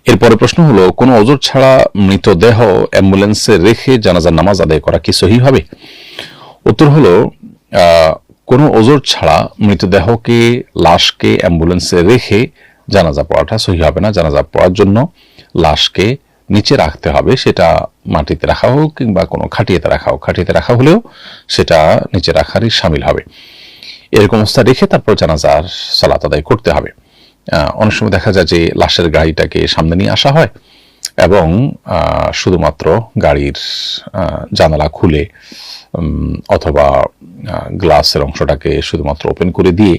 এরপরে প্রশ্ন হলো, কোনো ওযর ছাড়া মৃতদেহ অ্যাম্বুলেন্সে রেখে জানাজার নামাজ আদায় করা কি সহিহ হবে? উত্তর হলো, কোনো ওযর ছাড়া মৃতদেহকে, লাশকে অ্যাম্বুলেন্সে রেখে জানাজা পড়াটা সহিহ হবে না। জানাজা পড়ার জন্য লাশকে নিচে রাখতে হবে, সেটা মাটিতে রাখা হোক কিংবা কোনো খাটিয়াতে রাখা হোক। খাটিয়াতে রাখা হলেও সেটা নিচে রাখারই শামিল হবে। এরকম অবস্থা রেখে তারপর জানাজার সালাত আদায় করতে হবে। অনেক সময় দেখা যায় যে লাশের গাড়িটাকে সামনে নিয়ে আসা হয় এবং শুধুমাত্র গাড়ির জানালা খুলে অথবা গ্লাসের অংশটাকে শুধুমাত্র ওপেন করে দিয়ে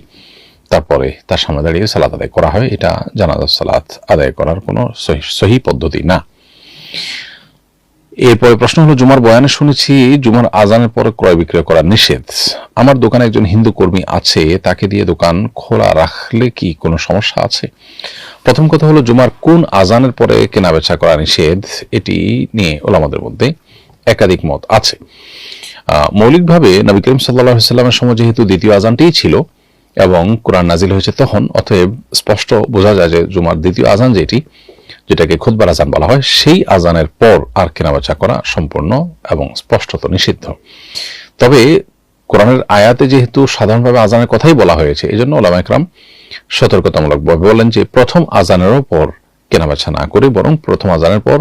তারপরে তার সামনে দাঁড়িয়ে সালাত আদায় করা হয়। এটা জানাজার সালাত আদায় করার কোনো সহি পদ্ধতি না। এরপরে প্রশ্ন হলো, জুমার বয়ানে শুনেছি জুমার আজানের পরে ক্রয় বিক্রয় করা নিষেধ। আমার দোকানে একজন হিন্দু কর্মী আছে, তাকে দিয়ে দোকান খোলা রাখলে কি কোনো সমস্যা আছে? প্রথম কথা হলো, জুমার কোন আজানের পরে কেনা বেচা করা নিষেধ, এটি নিয়ে ওলামাদের মধ্যে একাধিক মত আছে। মৌলিকভাবে নবী করিম সাল্লাল্লাহু আলাইহি ওয়াসাল্লামের সময় যেহেতু দ্বিতীয় আজানটিই ছিল এবং কোরআন নাজিল হয়েছে তখন, অতএব স্পষ্ট বোঝা যায় যে জুমার দ্বিতীয় আজান যেটাকে খুতবার আজান বলা হয়, সেই আজানের পর আর কেনাবেচা করা সম্পূর্ণ এবং স্পষ্টত নিষিদ্ধ। তবে কোরআনের আয়াতে যেহেতু সাধারণভাবে আজানের কথাই বলা হয়েছে, এই জন্য ওলামা ইকরাম সতর্কতামূলকভাবে বলেন যে প্রথম আজানেরও পর কেনাবেচা না করে বরং প্রথম আজানের পর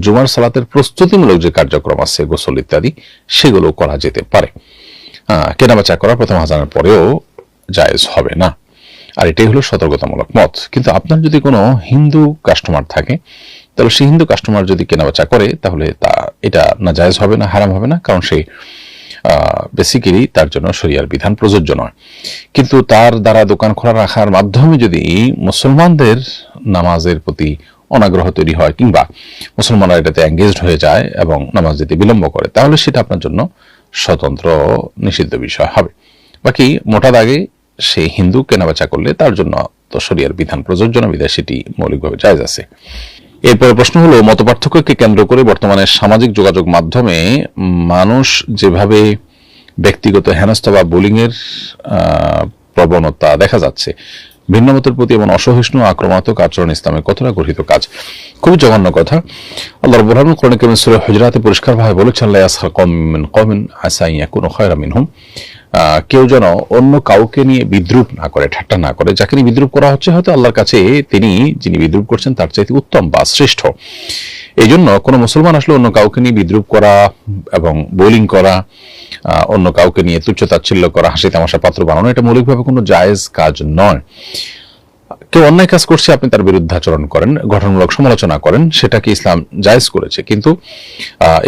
জুমার সালাতের প্রস্তুতিমূলক যে কার্যক্রম আছে, গোসল ইত্যাদি, সেগুলো করা যেতে পারে। কেনাবেচা করা প্রথম আজানের পরেও জায়েজ হবে না। আর এটাই হলো সতর্কতামূলক মত। কিন্তু আপনার যদি কোনো হিন্দু কাস্টমার থাকে, তাহলে সেই হিন্দু কাস্টমার যদি কেনাবেচা করে তাহলে এটা না জায়েজ হবে না, হারাম হবে না, কারণ সেই বেসিক্যালি তার জন্য শরিয়ার বিধান প্রযোজ্য নয়। কিন্তু তার দ্বারা দোকান খোলা রাখার মাধ্যমে যদি মুসলমানদের নামাজের প্রতি অনাগ্রহ তৈরি হয় কিংবা মুসলমানরা এটাতে এঙ্গেজড হয়ে যায় এবং নামাজ দিতে বিলম্ব করে, তাহলে সেটা আপনার জন্য স্বতন্ত্র নিষিদ্ধ বিষয় হবে। বাকি মোটা দাগে সে হিন্দু কেনাবেচা করলে তার জন্য তো শরিয়ার বিধান প্রযোজ্য না, বিধায় সেটি মৌলিকভাবে জায়েজ আছে। এরপরে প্রশ্ন হলো, মতপার্থক্যকে কেন্দ্র করে বর্তমানে সামাজিক যোগাযোগ মাধ্যমে মানুষ যেভাবে ব্যক্তিগত হেনস্থা বা বুলিং এর প্রবণতা দেখা যাচ্ছে, ভিন্ন মতের প্রতি এমন অসহিষ্ণু আক্রমণাত্মক আচরণ ইসলামে কতটা গঠিত কাজ? খুবই জঘন্য কথা। আল্লাহ রাব্বুল আলামিন কোরআনে কারীমে সূরা হুজরাতে পরিষ্কারভাবে বলেছেন, লা ইয়াসখার কওমুম মিন কওমিন আসা আন ইয়াকুনু খায়রাম মিনহুম। কেউ যেন অন্য কাউকে নিয়ে বিদ্রুপ না করে, ঠাট্টা না করে। যাকে নিয়ে বিদ্রুপ করা হচ্ছে হয়তো আল্লাহর কাছে যিনি বিদ্রুপ করছেন তার চাইতে উত্তম বা শ্রেষ্ঠ। এই জন্য কোনো মুসলমান আসলে অন্য কাউকে নিয়ে বিদ্রুপ করা এবং বোলিং করা, অন্য কাউকে নিয়ে তুচ্ছ-তাচ্ছিল্য করা, হাসি তামাশা পাত্র বানানো, এটা মৌলিকভাবে কোনো জায়েজ কাজ নয়। কেউ অন্যায় কাজ করছে, আপনি তার বিরুদ্ধে আচরণ করেন, গঠনমূলক সমালোচনা করেন, সেটাকে ইসলাম জায়েজ করেছে। কিন্তু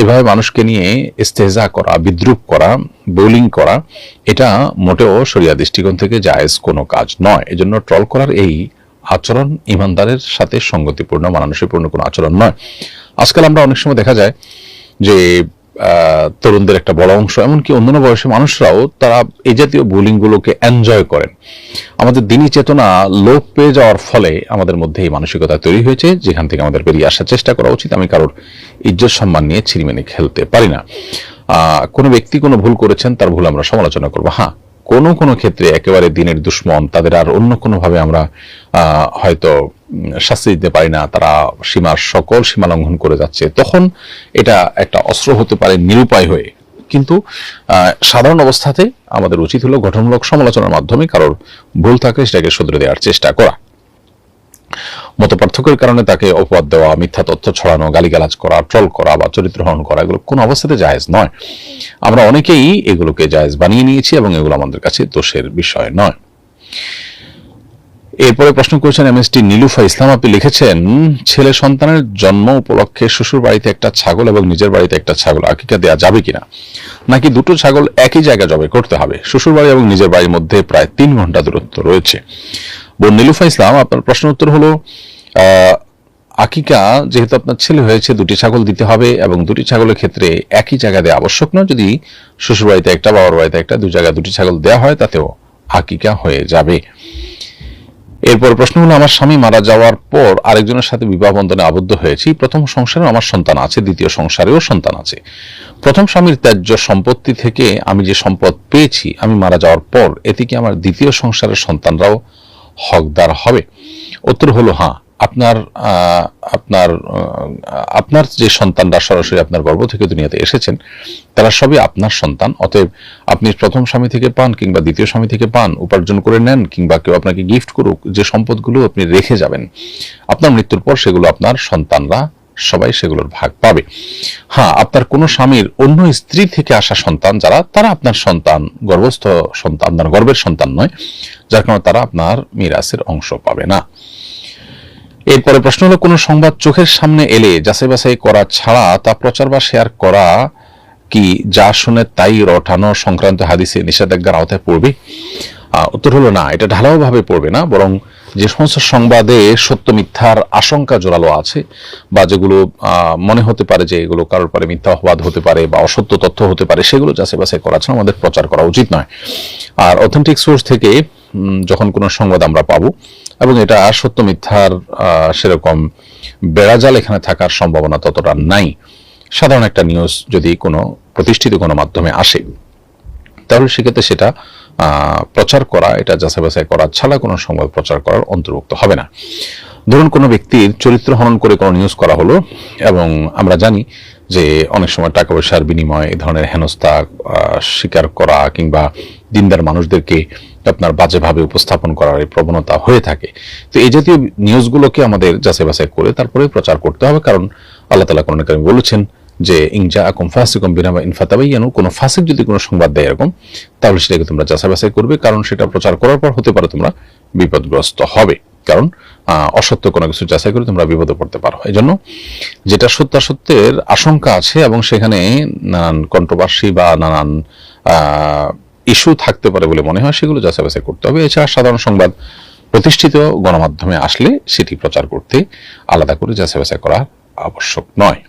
এভাবে মানুষকে নিয়ে ইস্তেহজা করা, বিদ্রুপ করা, বোলিং করা, এটা মোটেও শরিয়া দৃষ্টিকোণ থেকে জায়েজ কোনো কাজ নয়। এজন্য ট্রল করার এই আচরণ ইমানদারের সাথে সঙ্গতিপূর্ণ, মানানসইপূর্ণ কোনো আচরণ নয়। আজকাল আমরা অনেক সময় দেখা যায় যে তরুণদের একটা বড় অংশ, এমনকি অন্যান্য বয়সী মানুষরাও, তারা এই জাতীয় বোলিং গুলোকে এনজয় করেন। আমাদের দিনী চেতনা লোপ পেয়ে যাওয়ার ফলে আমাদের মধ্যে এই মানসিকতা তৈরি হয়েছে, যেখান থেকে আমাদের বেরিয়ে আসার চেষ্টা করা উচিত। আমি কারোর ইজ্জত সম্মান নিয়ে ছিনিমিনি খেলতে পারি না। কোনো ব্যক্তি কোনো ভুল করেছেন, তার ভুল আমরা সমালোচনা করবো। হ্যাঁ, কোনো কোনো ক্ষেত্রে একেবারে দিনের দুশ্মন, তাদের আর অন্য কোনোভাবে আমরা হয়তো শাস্তি দিতে পারি না, তারা সকল সীমা লঙ্ঘন করে যাচ্ছে, তখন এটা একটা অস্ত্র হতে পারে নিরুপায় হয়ে। কিন্তু সাধারণ অবস্থাতে আমাদের উচিত হলো গঠনমূলক সমালোচনার মাধ্যমে কারোর ভুল থাকলে সেটাকে শুধরে দেওয়ার চেষ্টা করা। মতপার্থক্যের কারণে তাকে অপবাদ দেওয়া, মিথ্যা তথ্য ছড়ানো, গালিগালাজ করা, ট্রল করা বা চরিত্র হরণ করা, এগুলো কোনো অবস্থাতে জায়েজ নয়। আমরা অনেকেই এগুলোকে জায়েজ বানিয়ে নিয়েছি এবং এগুলো আমাদের কাছে দোষের বিষয় নয়। এরপরে প্রশ্ন করেছেন এমএসটি নীলুফা ইসলাম। আপনি লিখেছেন, ছেলে সন্তানের জন্ম উপলক্ষে শ্বশুর বাড়িতে একটা ছাগল এবং নিজের বাড়িতে একটা ছাগল আকিকা দেওয়া যাবে কিনা, নাকি দুটো ছাগল একই জায়গায় জবাই করতে হবে? শ্বশুর বাড়ি এবং নিজের বাড়ির মধ্যে প্রায় 3 ঘন্টা দূরত্ব রয়েছে। বোন নীলুফা ইসলাম, আপনার প্রশ্ন উত্তর হলো, আকিকা যেহেতু আপনার ছেলে হয়েছে, 2টি ছাগল দিতে হবে এবং 2টি ছাগলের ক্ষেত্রে একই জায়গা দেওয়া আবশ্যক নয়। যদি শ্বশুর বাড়িতে একটা, বাবার বাড়িতে একটা, 2 জায়গায় 2টি ছাগল দেওয়া হয়, তাতেও আকিকা হয়ে যাবে। এরপর প্রশ্ন হলো, আমার স্বামী মারা যাওয়ার পর আরেকজনের সাথে বিবাহ বন্ধনে আবদ্ধ হয়েছি। প্রথম সংসারে আমার সন্তান আছে, দ্বিতীয় সংসারেও সন্তান আছে। প্রথম স্বামীর ত্যায্য সম্পত্তি থেকে আমি যে সম্পদ পেয়েছি, আমি মারা যাওয়ার পর এতে কি আমার দ্বিতীয় সংসারের সন্তানরাও হকদার হবে? উত্তর হলো হ্যাঁ, আপনার আপনার আপনার যে সন্তানরা সরাসরি আপনার গর্ভ থেকে দুনিয়াতে এসেছেন তারা সবই আপনার সন্তান। অতএব আপনি প্রথম স্বামী থেকে পান কিংবা দ্বিতীয় স্বামী থেকে পান, উপার্জন করে নেন কিংবা কেউ আপনাকে গিফট করুক, যে সম্পদগুলো আপনি রেখে যাবেন আপনার মৃত্যুর পর সেগুলো আপনার সন্তানরা সবাই সেগুলোর ভাগ পাবে। হ্যাঁ, আপনার কোনো স্বামীর অন্য স্ত্রী থেকে আসা সন্তান যারা, তারা আপনার সন্তান, গর্ভস্থ সন্তান, আপনার গর্ভের সন্তান নয়, যার কারণে তারা আপনার মিরাসের অংশ পাবে না। এরপরে প্রশ্ন হলো, কোনো সংবাদ চোখের সামনে এলে যাচাই বাছাই করা ছাড়া তা প্রচার বা শেয়ার করা কি যা শুনে তাই রটানো সংক্রান্ত হাদিসে নিষেধাজ্ঞার আওতায় পড়বে? উত্তর হলো না, এটা ঢালাও ভাবে পড়বে না। বরং যে সমস্ত সংবাদে সত্য মিথ্যার আশঙ্কা জোরালো আছে বা যেগুলো মনে হতে পারে যে এগুলো কারোর পরে মিথ্যা অপবাদ হতে পারে বা অসত্য তথ্য হতে পারে, সেগুলো যাচাই বাছাই করা ছাড়া আমাদের প্রচার করা উচিত নয়। আর অথেন্টিক সোর্স থেকে যখন কোনো সংবাদ আমরা পাবো এবং এটা সত্য মিথ্যার সেরকম বেড়াজাল এখানে থাকার সম্ভাবনা ততটা নাই, সাধারণ একটা নিউজ যদি কোনো প্রতিষ্ঠিত কোনো মাধ্যমে আসে, তাহলে সেক্ষেত্রে সেটা প্রচার করা, এটা যাচাই বাছাই করা ছাড়া কোনো সংবাদ প্রচার করার অন্তর্ভুক্ত হবে না। ধরুন কোনো ব্যক্তির চরিত্র হনন করে কোনো নিউজ করা হলো এবং আমরা জানি যে অনেক সময় টাকা পয়সার বিনিময়ে এই ধরনের হেনস্থা স্বীকার করা কিংবা দিনদার মানুষদেরকে আপনার বাজেভাবে উপস্থাপন করার এই প্রবণতা হয়ে থাকে। তো এই জাতীয় নিউজগুলোকে আমাদের যাচাই বাছাই করে তারপরে প্রচার করতে হবে, কারণ আল্লাহ তাআলা কোরআনে কারীমে বলেছেন যে ইনজা আকুম ফাসিকুম বিনাবাইন ফাতাবায়ানু, কোনো ফাসিক যদি কোনো সংবাদ দেয় এরকম, তাহলে সেটাকে তোমরা যাচাই বাছাই করবে, কারণ সেটা প্রচার করার পর হতে পারে তোমরা বিপদগ্রস্ত হবে, কারণ অসত্য কোনো কিছু যাচাই করে তোমরা বিপদে পড়তে পারো। এই জন্য যেটা সত্যাসত্যের আশঙ্কা আছে এবং সেখানে নানান কন্ট্রোভার্সি বা নানান ইস্যু থাকতে পারে বলে মনে হয়, সেগুলো যাচাই বাছাই করতে হবে। এছাড়া সাধারণ সংবাদ প্রতিষ্ঠিত গণমাধ্যমে আসলে সেটি প্রচার করতে আলাদা করে যাচাই বাছাই করা আবশ্যক নয়।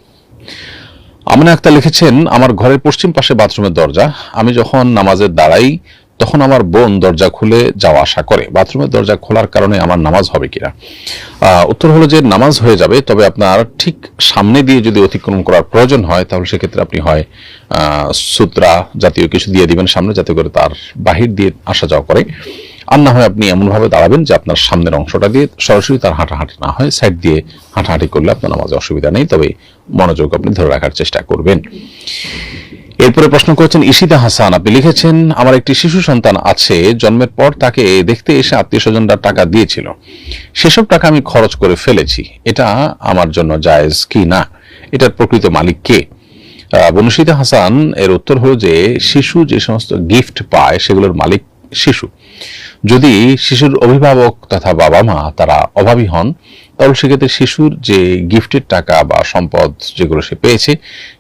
আমিনা আক্তার লিখেছেন, আমার ঘরের পশ্চিম পাশে বাথরুমের দরজা, আমি যখন নামাজে দাঁড়াই তখন আমার বোন দরজা খুলে যাওয়া আসা করে, বাথরুমের দরজা খোলার কারণে আমার নামাজ হবে কিনা? উত্তর হলো যে নামাজ হয়ে যাবে, তবে আপনার ঠিক সামনে দিয়ে যদি অতিক্রম করার প্রয়োজন হয় তাহলে সেক্ষেত্রে আপনি হয় সূত্রা জাতীয় কিছু দিয়ে দিবেন সামনে, যাতে করে তার বাহির দিয়ে আসা যাওয়া করে, আর না হয় আপনি এমনভাবে দাঁড়াবেন যে আপনার সামনের অংশটা দিয়ে সরাসরি তার হাঁটাহাঁটি না হয়, সাইড দিয়ে হাঁটাহাঁটি করলে আপনার নামাজে অসুবিধা নেই, তবে মনোযোগ আপনি ধরে রাখার চেষ্টা করবেন। এরপরে প্রশ্ন করেছেন ঈশিতা হাসান, আপনি লিখেছেন, আমার একটি শিশু সন্তান আছে, জন্মের পর তাকে দেখতে এসে আত্মীয় স্বজনরা টাকা দিয়েছিল, সেসব টাকা আমি খরচ করে ফেলেছি, এটা আমার জন্য জায়েজ কি না? এটার প্রকৃত মালিক কে? বনুশিতা হাসান, এর উত্তর হলো যে শিশু যে সমস্ত গিফট পায় সেগুলোর মালিক শিশু। যদি শিশুর অভিভাবক তথা বাবা মা তারা অভাবী হন, তাহলে সেক্ষেত্রে শিশুর যে গিফটের টাকা বা সম্পদ যেগুলো সে পেয়েছে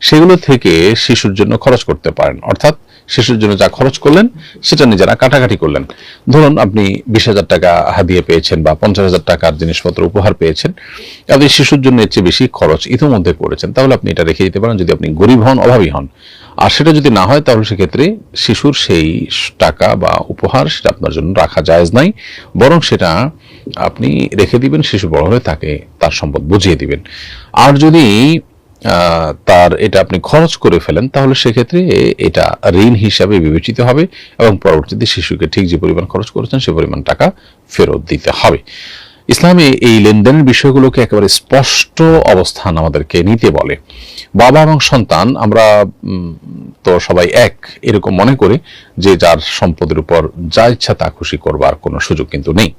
সেগুলো থেকে শিশুর জন্য খরচ করতে পারেন, অর্থাৎ শিশুর জন্য যা খরচ করলেন সেটা নিজেরা কাটাকাটি করলেন। ধরুন আপনি 20,000 টাকা হাদিয়া পেয়েছেন বা 50,000 টাকার জিনিসপত্র উপহার পেয়েছেন, আপনি শিশুর জন্য এর চেয়ে বেশি খরচ ইতিমধ্যে করেছেন, তাহলে আপনি এটা রেখে দিতে পারেন যদি আপনি গরিব হন, অভাবী হন। আর সেটা যদি না হয় তাহলে সেক্ষেত্রে শিশুর সেই টাকা বা উপহার সেটা আপনার জন্য রাখা জায়েজ নাই, বরং সেটা আপনি রেখে দিবেন, শিশু বড় হলে তাকে তার সম্পদ বুঝিয়ে দিবেন। আর যদি তার এটা আপনি খরচ করে ফেলেন তাহলে সেক্ষেত্রে এটা ঋণ হিসাবে বিবেচিত হবে এবং পরবর্তীতে শিশুকে ঠিক যে পরিমাণ খরচ করেছেন সে পরিমাণ টাকা ফেরত দিতে হবে। ইসলামে এই লেনদেনের বিষয়গুলোকে একেবারে স্পষ্ট অবস্থান আমাদেরকে নিতে বলে। বাবা এবং সন্তান আমরা তো সবাই এক, এরকম মনে করে যে যার সম্পদের উপর যা ইচ্ছা তা খুশি করবার কোনো সুযোগ কিন্তু নেই।